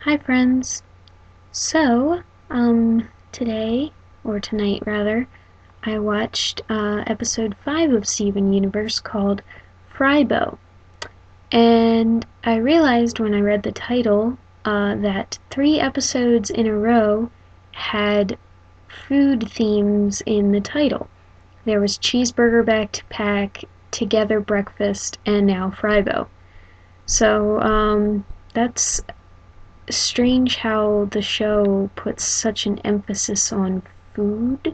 Hi friends. So, today, or tonight rather, I watched episode 5 of Steven Universe called Frybo. And I realized when I read the title that 3 episodes in a row had food themes in the title. There was cheeseburger backpack, together breakfast, and now Frybo. So, that's strange how the show puts such an emphasis on food.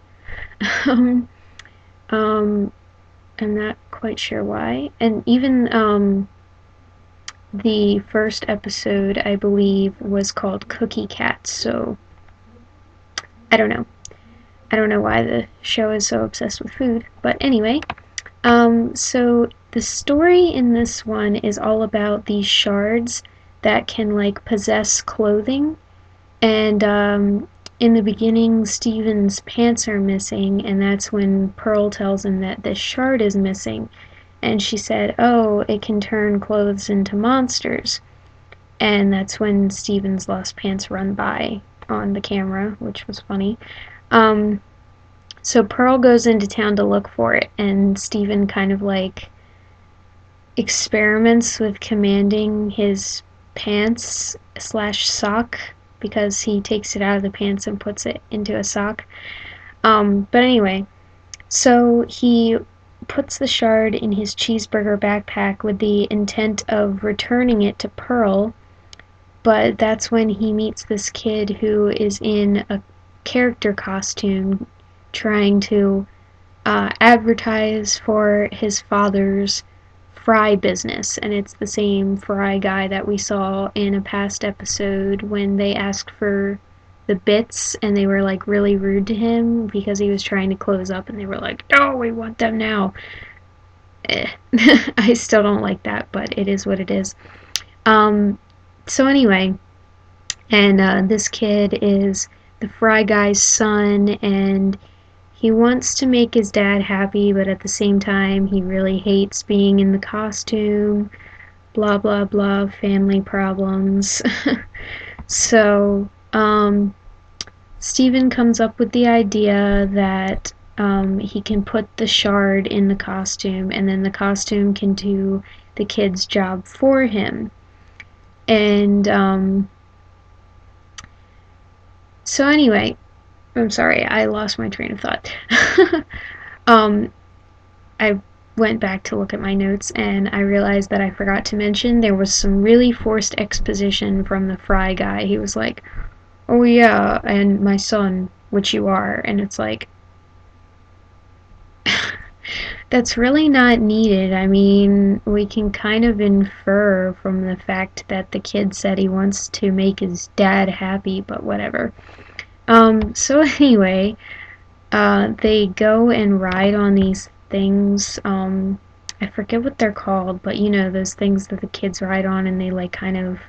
um, um, I'm not quite sure why. And even the first episode, I believe, was called Cookie Cat. So I don't know. I don't know why the show is so obsessed with food. But anyway, so the story in this one is all about these shards that can like possess clothing. And in the beginning, Steven's pants are missing, and that's when Pearl tells him that this shard is missing. And she said, "Oh, it can turn clothes into monsters." And that's when Steven's lost pants run by on the camera, which was funny. Um, so Pearl goes into town to look for it, and Steven kind of like experiments with commanding his pants slash sock because he takes it out of the pants and puts it into a sock. But anyway, so he puts the shard in his cheeseburger backpack with the intent of returning it to Pearl, but that's when he meets this kid who is in a character costume trying to advertise for his father's fry business, and it's the same fry guy that we saw in a past episode when they asked for the bits and they were like really rude to him because he was trying to close up and they were like, "No, we want them now." I still don't like that, but it is what it is. So anyway, and this kid is the fry guy's son, and he wants to make his dad happy, but at the same time, he really hates being in the costume. Blah, blah, blah, family problems. So, Steven comes up with the idea that he can put the shard in the costume, and then the costume can do the kid's job for him. And, so anyway, I'm sorry, I lost my train of thought. I went back to look at my notes and I realized that I forgot to mention there was some really forced exposition from the fry guy. He was like, "Oh yeah, and my son, which you are," and it's like, that's really not needed. I mean, we can kind of infer from the fact that the kid said he wants to make his dad happy, but whatever. So anyway, they go and ride on these things. I forget what they're called, but you know, those things that the kids ride on and they like kind of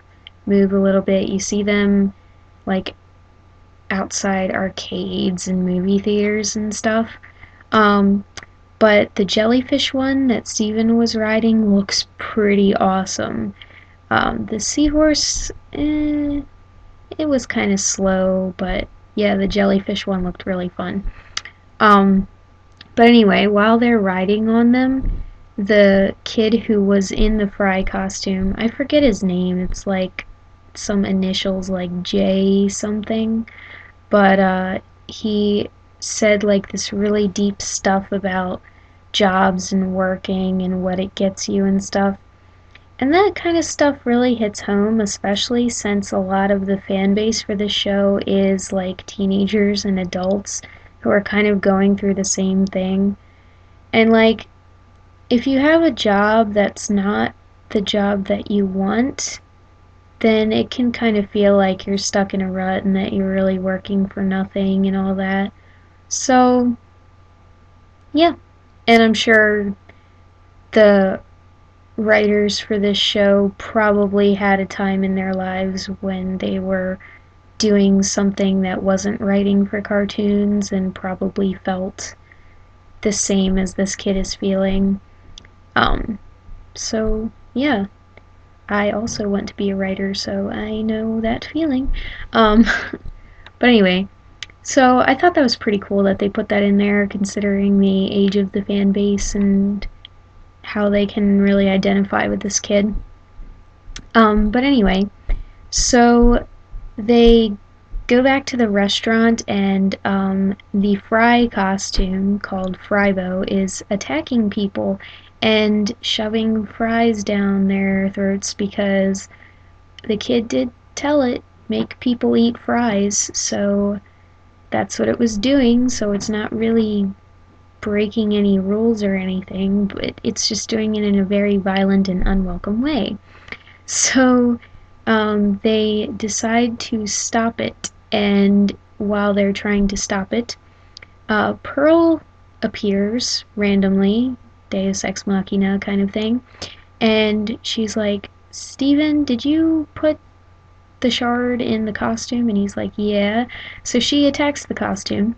move a little bit. You see them like outside arcades and movie theaters and stuff. But the jellyfish one that Steven was riding looks pretty awesome. The seahorse, it was kind of slow, but yeah, the jellyfish one looked really fun. But anyway, while they're riding on them, the kid who was in the fry costume, I forget his name, it's like some initials like J something, but he said like this really deep stuff about jobs and working and what it gets you and stuff. And that kind of stuff really hits home, especially since a lot of the fan base for this show is like teenagers and adults who are kind of going through the same thing. And like, if you have a job that's not the job that you want, then it can kind of feel like you're stuck in a rut and that you're really working for nothing and all that. So, yeah. And I'm sure the writers for this show probably had a time in their lives when they were doing something that wasn't writing for cartoons and probably felt the same as this kid is feeling. So, yeah. I also want to be a writer, so I know that feeling. Um, but anyway, so I thought that was pretty cool that they put that in there, considering the age of the fan base and how they can really identify with this kid. But anyway, so they go back to the restaurant, and the Fry costume called Frybo is attacking people and shoving fries down their throats because the kid did tell it, make people eat fries, so that's what it was doing. So it's not really breaking any rules or anything, but it's just doing it in a very violent and unwelcome way. So they decide to stop it, and while they're trying to stop it, Pearl appears randomly, Deus Ex Machina kind of thing, and she's like, Steven, did you put the shard in the costume? And he's like, yeah. So she attacks the costume,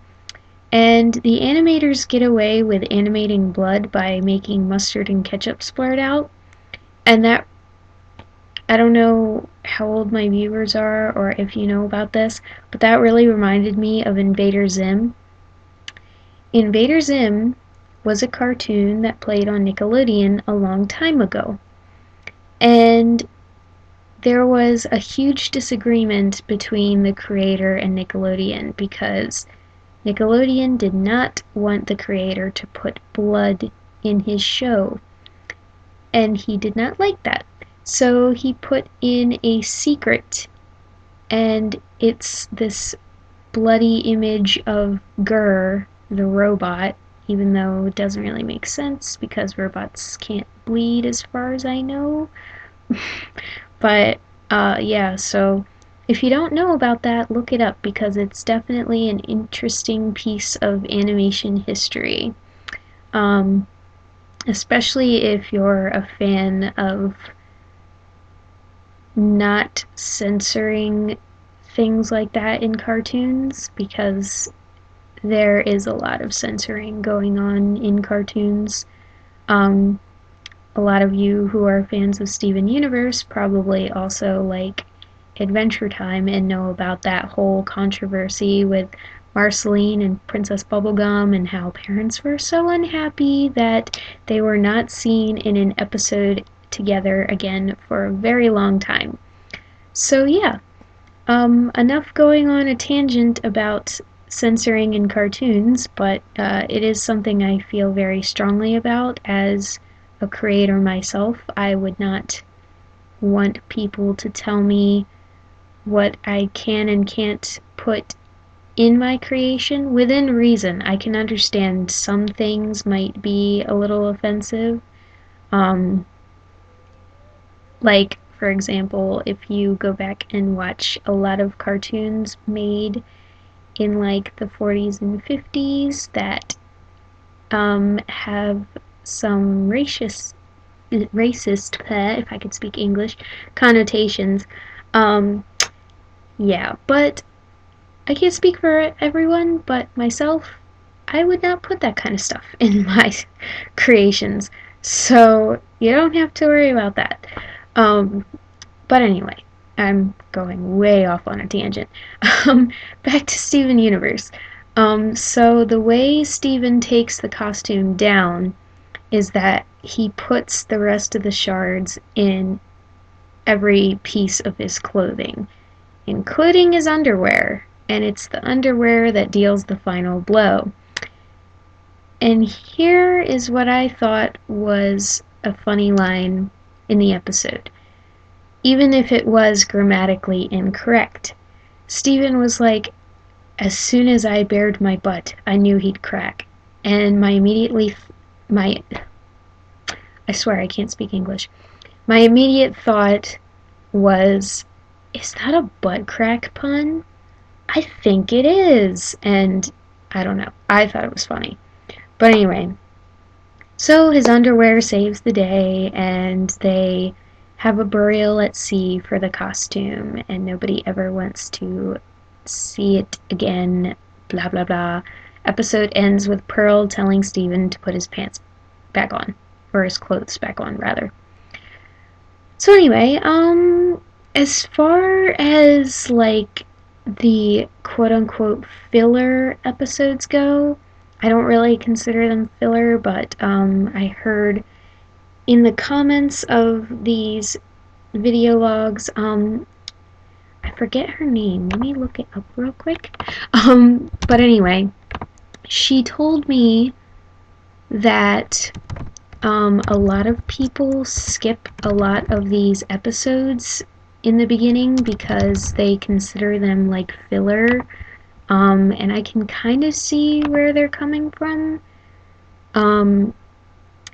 and the animators get away with animating blood by making mustard and ketchup splurt out, and that, I don't know how old my viewers are or if you know about this, but that really reminded me of Invader Zim. Invader Zim was a cartoon that played on Nickelodeon a long time ago. And there was a huge disagreement between the creator and Nickelodeon because Nickelodeon did not want the creator to put blood in his show. And he did not like that. So he put in a secret, and it's this bloody image of Gurr, the robot, even though it doesn't really make sense because robots can't bleed as far as I know. But yeah, so if you don't know about that, look it up because it's definitely an interesting piece of animation history. Especially if you're a fan of not censoring things like that in cartoons, because there is a lot of censoring going on in cartoons. A lot of you who are fans of Steven Universe probably also like Adventure Time and know about that whole controversy with Marceline and Princess Bubblegum and how parents were so unhappy that they were not seen in an episode together again for a very long time. So yeah, enough going on a tangent about censoring in cartoons, but it is something I feel very strongly about as a creator myself. I would not want people to tell me what I can and can't put in my creation within reason. I can understand some things might be a little offensive. Like, for example, if you go back and watch a lot of cartoons made in like the 40s and 50s that have some racist, if I could speak English, connotations. Yeah, but I can't speak for everyone, but myself, I would not put that kind of stuff in my creations. So you don't have to worry about that. But anyway, I'm going way off on a tangent. Back to Steven Universe. So the way Steven takes the costume down is that he puts the rest of the shards in every piece of his clothing, including his underwear, and it's the underwear that deals the final blow. And here is what I thought was a funny line in the episode, even if it was grammatically incorrect. Steven was like, as soon as I bared my butt, I knew he'd crack. And I swear I can't speak English. My immediate thought was, is that a butt crack pun? I think it is. And I don't know. I thought it was funny. But anyway, so his underwear saves the day, and they have a burial at sea for the costume, and nobody ever wants to see it again, blah blah blah. Episode ends with Pearl telling Steven to put his pants back on, or his clothes back on, rather. So anyway, as far as like the quote unquote filler episodes go, I don't really consider them filler, but I heard in the comments of these video logs, I forget her name. Let me look it up real quick. But anyway, she told me that a lot of people skip a lot of these episodes in the beginning because they consider them like filler. And I can kind of see where they're coming from. Um,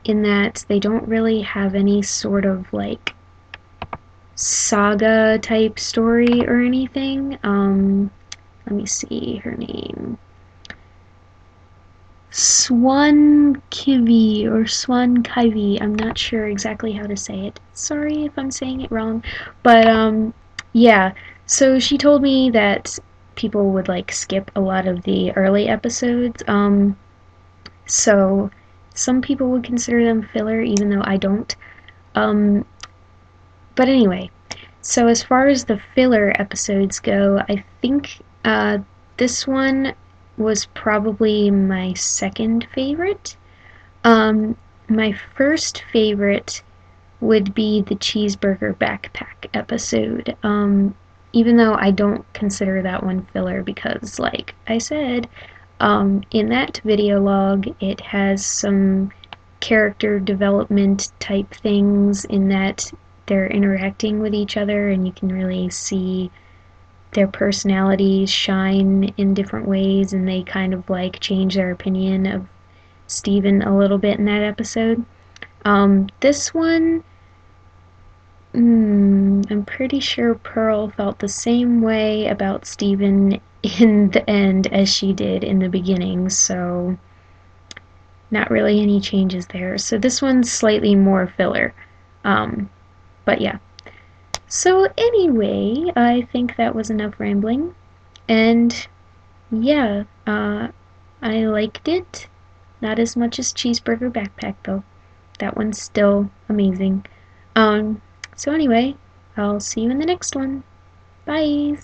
in that they don't really have any sort of like saga type story or anything. Let me see her name. Swan Kivi or Swan Kivi. I'm not sure exactly how to say it. Sorry if I'm saying it wrong. But yeah. So she told me that people would like skip a lot of the early episodes. So some people would consider them filler, even though I don't. Um, but anyway, so as far as the filler episodes go, I think this one was probably my second favorite. My first favorite would be the cheeseburger backpack episode. Even though I don't consider that one filler because, like I said, in that video log, it has some character development type things in that they're interacting with each other and you can really see their personalities shine in different ways and they kind of like change their opinion of Steven a little bit in that episode. This one, I'm pretty sure Pearl felt the same way about Steven in the end as she did in the beginning, so not really any changes there. So this one's slightly more filler. But yeah. So anyway, I think that was enough rambling. And yeah, I liked it. Not as much as Cheeseburger Backpack though. That one's still amazing. So anyway, I'll see you in the next one. Bye.